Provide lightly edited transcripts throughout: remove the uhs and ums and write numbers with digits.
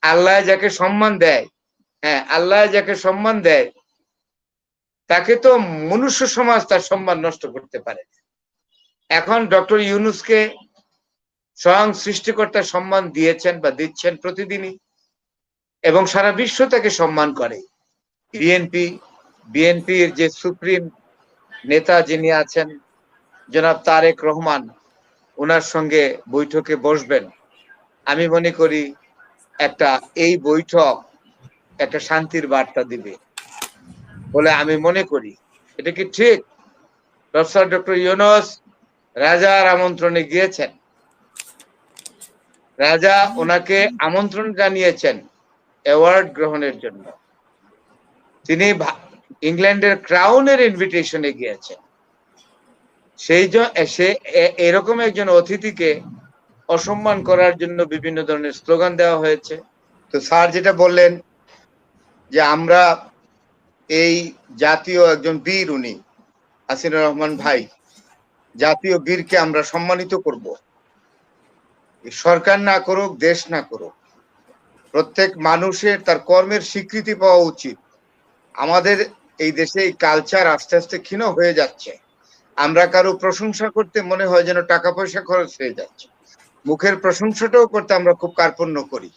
আল্লাহ যাকে সম্মান দেয়, হ্যাঁ আল্লাহ যাকে সম্মান দেয় তাকে তো মনুষ্য সমাজ তার সম্মান নষ্ট করতে পারে। এখন ডক্টর ইউনূসকে স্বয়ং সৃষ্টিকর্তা সম্মান দিয়েছেন বা দিচ্ছেন প্রতিদিনই, এবং সারা বিশ্ব তাকে সম্মান করে। বিএনপির যে সুপ্রিম নেতা যিনি আছেন জনাব তারেক রহমান, ওনার সঙ্গে বৈঠকে বসবেন। আমি মনে করি এই বৈঠক একটা শান্তির বার্তা দিবে বলে আমি মনে করি। এটা কি ঠিক? প্রফেসর ডক্টর ইউনূস রাজার আমন্ত্রণে গিয়েছেন, রাজা ওনাকে আমন্ত্রণ জানিয়েছেন অ্যাওয়ার্ড গ্রহণের জন্য। তিনি ইংল্যান্ডের ক্রাউনের ইনভিটেশনে গিয়েছেন। সে এরকম একজন অতিথিকে অসম্মান করার জন্য বিভিন্ন ধরনের স্লোগান দেওয়া হয়েছে। তো স্যার যেটা বললেন যে আমরা এই জাতীয় একজন বীর, উনি হাসিনুর রহমান ভাই, জাতীয় বীরকে আমরা সম্মানিত করব। সরকার না করুক, দেশ না করুক, প্রত্যেক মানুষের তার কর্মের স্বীকৃতি পাওয়া উচিত। আমাদের এই দেশে এই কালচার আস্তে আস্তে ক্ষীণ হয়ে যাচ্ছে। আমরা কারো প্রশংসা করতে মনে হয় যেন টাকা পয়সা খরচ হয়ে যাচ্ছে, মুখের প্রশংসাটাও করতে আমরা খুব কার্পণ্য করি।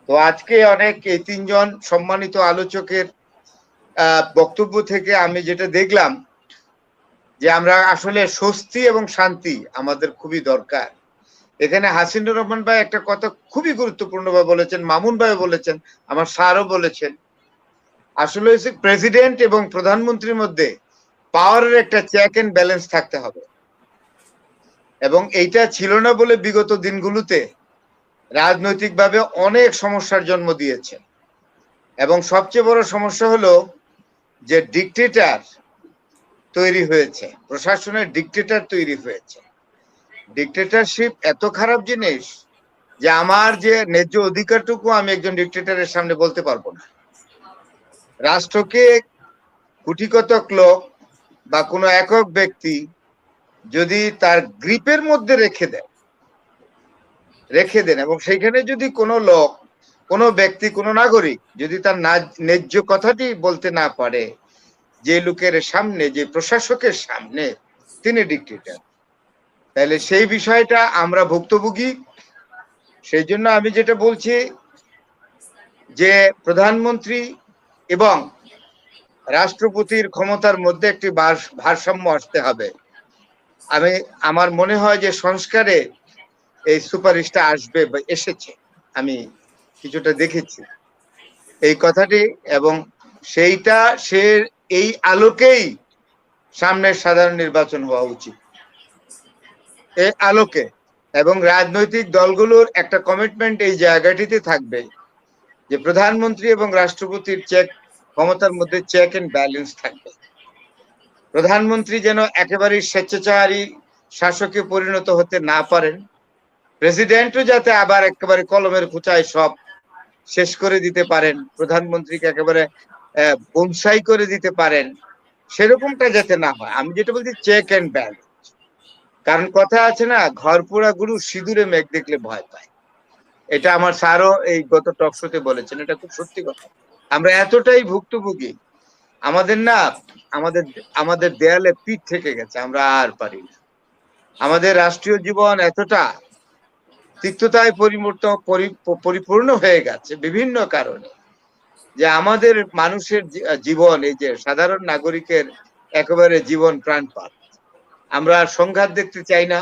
তো আজকে এই তিনজন সম্মানিত আলোচকের বক্তব্য থেকে আমি যেটা দেখলাম যে আমরা আসলে স্বস্তি এবং শান্তি আমাদের খুবই দরকার। এখানে হাসিনুর রহমান ভাই একটা কথা খুবই গুরুত্বপূর্ণ ভাবে বলেছেন, মামুন ভাই বলেছেন, আমার স্যারও বলেছেন। আসলে প্রেসিডেন্ট এবং প্রধানমন্ত্রীর মধ্যে পাওয়ারের একটা চেক এন্ড ব্যালেন্স থাকতে হবে, এবং এইটা ছিল না বলে বিগত দিনগুলোতে রাজনৈতিকভাবে অনেক সমস্যার জন্ম দিয়েছে। এবং সবচেয়ে বড় সমস্যা হলো যে ডিকটেটর তৈরি হয়েছে, প্রশাসনের ডিকটেটর তৈরি হয়েছে। ডিকটেটরশিপ এত খারাপ জিনিস যে আমার যে ন্যায্য অধিকারটুকু আমি একজন ডিকটেটরের সামনে বলতে পারবো না। রাষ্ট্রকে কোটিকতক লোক বা কোনো একক ব্যক্তি যদি তার গ্রিপের মধ্যে রেখে দেন এবং সেইখানে যদি কোনো লোক, কোনো ব্যক্তি, কোনো নাগরিক যদি তার ন্যায্য কথাটি বলতে না পারে, যে লোকের সামনে, যে প্রশাসকের সামনে, তিনি ডিকটেটর, তাহলে সেই বিষয়টা আমরা ভুক্তভোগী। সেই জন্য আমি যেটা বলছি যে প্রধানমন্ত্রী এবং রাষ্ট্রপতির ক্ষমতার মধ্যে একটি ভারসাম্য আসতে হবে। আমার মনে হয় যে সংস্কারে এই সুপারিশটা আসবে বা এসেছে, আমি কিছুটা দেখেছি এই কথাটি, এবং সে এই আলোকেই সামনের সাধারণ নির্বাচন হওয়া উচিত, এই আলোকে। এবং রাজনৈতিক দলগুলোর একটা কমিটমেন্ট এই জায়গাটিতে থাকবে যে প্রধানমন্ত্রী এবং রাষ্ট্রপতির ক্ষমতার মধ্যে চেক এন্ড ব্যালেন্স থাকবে। প্রধানমন্ত্রী যেন একেবারে স্বেচ্ছাচারী শাসকে পরিণত হতে না পারেন, প্রেসিডেন্টও যাতে আবার একেবারে কলমের খুঁচায় সব শেষ করে দিতে পারেন, প্রধানমন্ত্রীকে একেবারে বনসাই করে দিতে পারেন, সেরকমটা যাতে না হয়। আমি যেটা বলছি চেক এন্ড ব্যালেন্স। কারণ কথা আছে না, ঘর পোড়া গরু সিঁদুরে মেঘ দেখলে ভয় পায়। এটা আমার স্যারও এই গত টকশোতে বলেছেন, এটা খুব সত্যি কথা। আমরা এতটাই ভুক্তভোগী, আমাদের না আমাদের দেয়ালে পিঠ থেকে গেছে, আমরা আর পারি না। আমাদের রাষ্ট্রীয় জীবন এতটা তিক্ততায় পরিপূর্ণ হয়ে গেছে বিভিন্ন কারণে, যে আমাদের মানুষের জীবন, এই যে সাধারণ নাগরিকের একেবারে জীবন প্রাণপাত। আমরা আর সংঘাত দেখতে চাই না,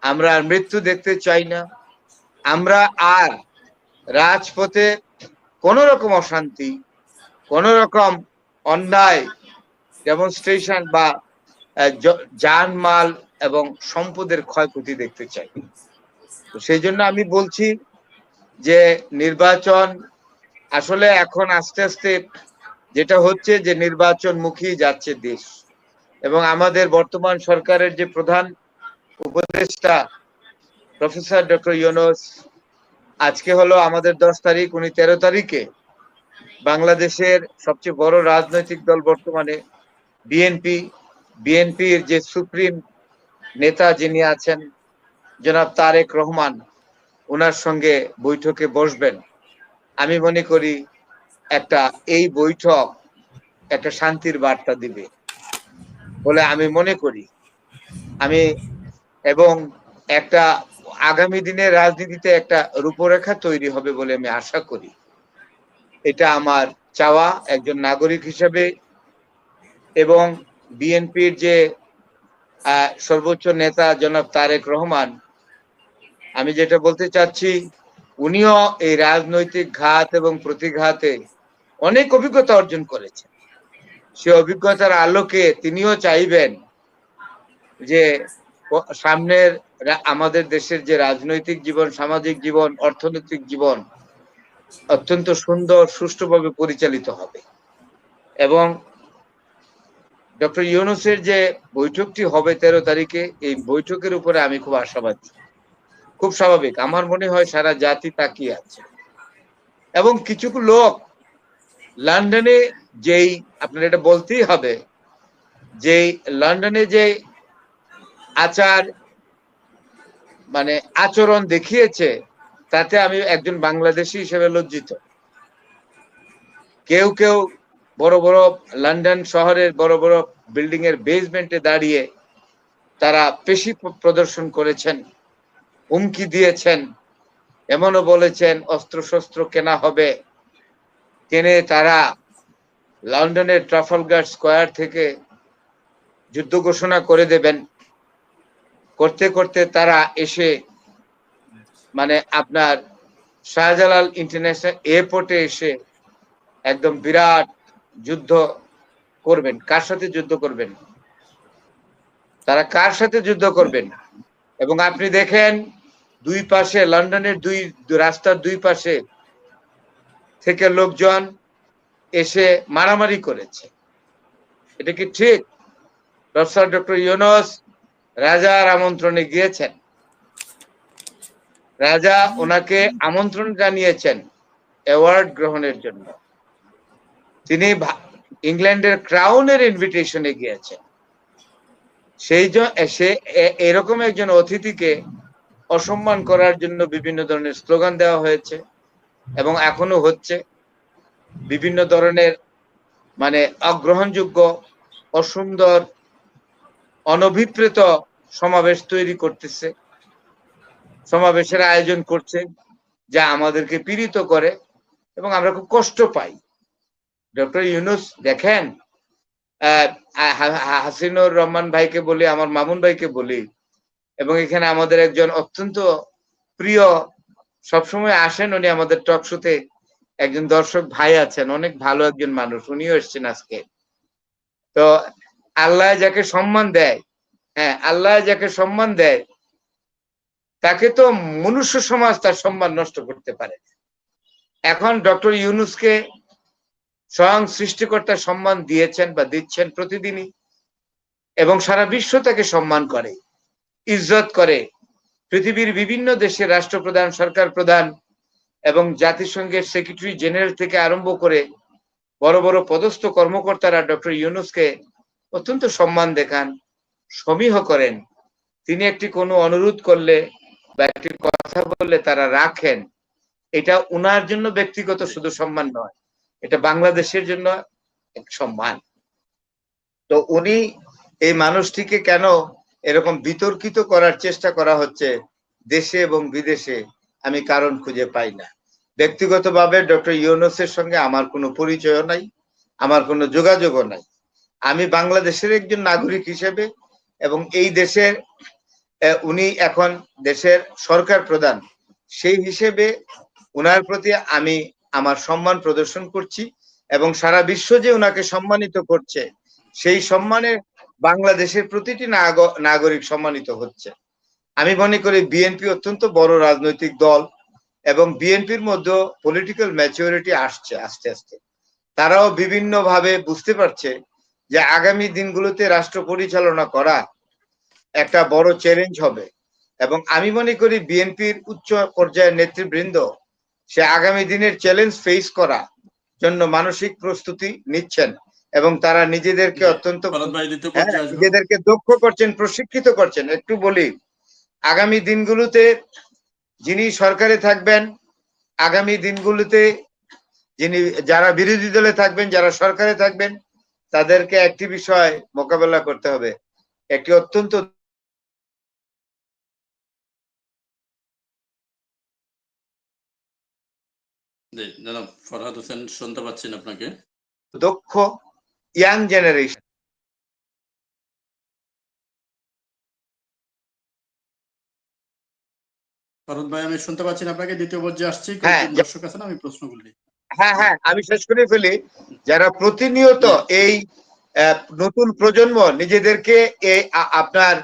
আমরা আর মৃত্যু দেখতে চাই না, আমরা আর রাজপথে কোন রকম অশান্তি, কোন রকম অন্যায় ডেমনস্ট্রেশন বা জানমাল এবং সম্পদের ক্ষয়ক্ষতি দেখতে চাই। তো সেই জন্য আমি বলছি যে নির্বাচন আসলে এখন আস্তে আস্তে যেটা হচ্ছে যে নির্বাচন মুখী যাচ্ছে দেশ, এবং আমাদের বর্তমান সরকারের যে প্রধান উপদেষ্টা প্রফেসর ডক্টর ইউনূস, আজকে হলো আমাদের 10 তারিখ, উনি 13 তারিখে বাংলাদেশের সবচেয়ে বড় রাজনৈতিক দল বর্তমানে বিএনপির যে সুপ্রিম নেতা যিনি আছেন জনাব তারেক রহমান, ওনার সঙ্গে বৈঠকে বসবেন। আমি মনে করি একটা এই বৈঠক একটা শান্তির বার্তা দিবে বলে আমি মনে করি। আমি এবং একটা আগামী দিনের রাজনীতিতে একটা রূপরেখা তৈরি হবে বলে আমি আশা করি। এটা আমার চাওয়া একজন নাগরিক হিসেবে। এবং বিএনপির যে সর্বোচ্চ নেতা জনাব তারেক রহমান, আমি যেটা বলতে চাচ্ছি, উনিও এই রাজনৈতিক ঘাত এবং প্রতিঘাতে অনেক অভিজ্ঞতা অর্জন করেছেন। সে অভিজ্ঞতার আলোকে তিনিও চাইবেন যে সামনের আমাদের দেশের যে রাজনৈতিক জীবন, সামাজিক জীবন, অর্থনৈতিক জীবন অত্যন্ত সুন্দর সুষ্ঠুভাবে পরিচালিত হবে। এবং ডক্টর ইউনূসের যে বৈঠকটি হবে 13 তারিখে, এই বৈঠকের উপরে আমি খুব আশাবাদী। খুব স্বাভাবিক, আমার মনে হয় সারা জাতি তাকিয়ে আছে। এবং কিছু লোক লন্ডনে যেই, আপনার এটা বলতেই হবে, যে লন্ডনে যে আচরণ দেখিয়েছে, তাতে আমি একজন বাংলাদেশী হিসেবে লজ্জিত। কেউ কেউ বড় বড় লন্ডন শহরের বড় বড় বিল্ডিং এর বেসমেন্টে দাঁড়িয়ে তারা পেশি প্রদর্শন করেছেন, হুমকি দিয়েছেন, এমনও বলেছেন অস্ত্রশস্ত্র কেনা হবে, কেনে তারা লন্ডনের ট্রাফালগার স্কয়ার থেকে যুদ্ধ ঘোষণা করে দেবেন। করতে করতে তারা এসে আপনার শাহজালাল ইন্টারন্যাশনাল এয়ারপোর্টে এসে একদম বিরাট যুদ্ধ করবেন। কার সাথে যুদ্ধ করবেন? তারা কার সাথে যুদ্ধ করবেন? এবং আপনি দেখেন দুই পাশে, লন্ডনের রাস্তার দুই পাশে থেকে লোকজন এসে মারামারি করেছে। এটা কি ঠিক? প্রফেসর ডক্টর ইউনূস রাজার আমন্ত্রণে গিয়েছেন, রাজা ওনাকে আমন্ত্রণ জানিয়েছেন অ্যাওয়ার্ড গ্রহণের জন্য। তিনি ইংল্যান্ডের ক্রাউনের ইনভিটেশনে গিয়েছেন। সে এরকম একজন অতিথিকে অসম্মান করার জন্য বিভিন্ন ধরনের স্লোগান দেওয়া হয়েছে এবং এখনো হচ্ছে। বিভিন্ন ধরনের অগ্রহণযোগ্য, অসুন্দর, অনভিপ্রেত সমাবেশ তৈরি করতেছে, সমাবেশের আয়োজন করছে, যা আমাদেরকে পীড়িত করে এবং আমরা খুব কষ্ট পাই। ডক্টর ইউনূস দেখেন, হাসিনুর রহমান ভাইকে বলি, আমার মামুন ভাইকে বলি, এবং এখানে আমাদের একজন অত্যন্ত প্রিয়, সবসময় আসেন উনি আমাদের টক শোতে, একজন দর্শক ভাই আছেন, অনেক ভালো একজন মানুষ, উনিও এসছেন আজকে। তো আল্লাহ যাকে সম্মান দেয়, আল্লাহ যাকে সম্মান দেয়, তাকে তো মনুষ্য সমাজ তার সম্মান নষ্ট করতে পারে। এখন ডক্টর ইউনূসকে স্বয়ং সৃষ্টিকর্তা সম্মান দিয়েছেন বা দিচ্ছেন প্রতিদিনই, এবং সারা বিশ্ব তাকে সম্মান করে, ইজ্জত করে। পৃথিবীর বিভিন্ন দেশের রাষ্ট্রপ্রধান, সরকার প্রধান এবং জাতিসংঘের সেক্রেটারি জেনারেল থেকে আরম্ভ করে বড় বড় পদস্থ কর্মকর্তারা ডক্টর ইউনূসকে অত্যন্ত সম্মান দেখান, সমীহ করেন। তিনি একটি কোনো অনুরোধ করলে বা একটি কথা বললে তারা রাখেন। এটা উনার জন্য ব্যক্তিগত শুধু সম্মান নয়, এটা বাংলাদেশের জন্য এক সম্মান। তো উনি, এই মানুষটিকে কেন এরকম বিতর্কিত করার চেষ্টা করা হচ্ছে দেশে এবং বিদেশে, আমি কারণ খুঁজে পাই না। ব্যক্তিগতভাবে ডক্টর ইউনূসের সঙ্গে আমার কোনো পরিচয় নাই, আমার কোনো যোগাযোগও নাই। আমি বাংলাদেশের একজন নাগরিক হিসেবে এবং এই দেশের উনি এখন দেশের সরকার প্রধান, সেই হিসেবে উনার প্রতি আমি আমার সম্মান প্রদর্শন করছি এবং সারা বিশ্ব যে উনাকে সম্মানিত করছে, সেই সম্মানে বাংলাদেশের প্রতিটি নাগরিক সম্মানিত হচ্ছে। আমি মনে করি বিএনপি অত্যন্ত বড় রাজনৈতিক দল এবং বিএনপির মধ্যে পলিটিক্যাল ম্যাচুরিটি আসছে আস্তে আস্তে। তারাও বিভিন্নভাবে বুঝতে পারছে যে আগামী দিনগুলোতে রাষ্ট্র পরিচালনা করা একটা বড় চ্যালেঞ্জ হবে। এবং আমি মনে করি বিএনপির উচ্চ পর্যায়ের নেতৃবৃন্দ সে আগামী দিনের চ্যালেঞ্জ ফেস করা জন্য মানসিক প্রস্তুতি নিচ্ছেন এবং তারা নিজেদেরকে নিজেদেরকে দক্ষ করছেন, প্রশিক্ষিত করছেন। একটু বলি, আগামী দিনগুলোতে যিনি সরকারে থাকবেন আগামী দিনগুলোতে যারা বিরোধী দলে থাকবেন, যারা সরকারে থাকবেন, তাদেরকে একটি বিষয় মোকাবেলা করতে হবে, একটি অত্যন্ত জনাব ফরহাদ হোসেন শুনতে পাচ্ছেন আপনাকে। দক্ষ ইয়াং জেনারেশন। ফরহাদ ভাই আমি শুনতে পাচ্ছি আপনাকে, দ্বিতীয় পর্যায়ে আসছি, দর্শক আছেন, আমি প্রশ্নগুলি হ্যাঁ আমি শেষ করে ফেলি। যারা প্রতিনিয়ত এই নতুন প্রজন্ম নিজেদেরকে এই আপনার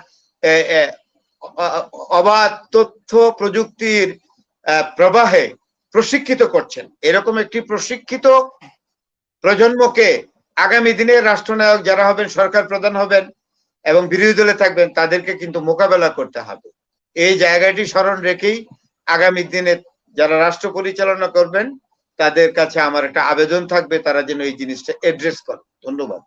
অবাধ তথ্য প্রযুক্তির প্রবাহে প্রশিক্ষিত করছেন, এরকম একটি প্রশিক্ষিত প্রজন্মকে আগামী দিনের রাষ্ট্রনায়ক যারা হবেন, সরকার প্রধান হবেন এবং বিরোধী দলে থাকবেন, তাদেরকে কিন্তু মোকাবেলা করতে হবে। এই জায়গাটি স্মরণ রেখেই আগামী দিনে যারা রাষ্ট্র পরিচালনা করবেন তাদের কাছে আমার একটা আবেদন থাকবে, তারা যেন এই জিনিসটা অ্যাড্রেস করে। ধন্যবাদ।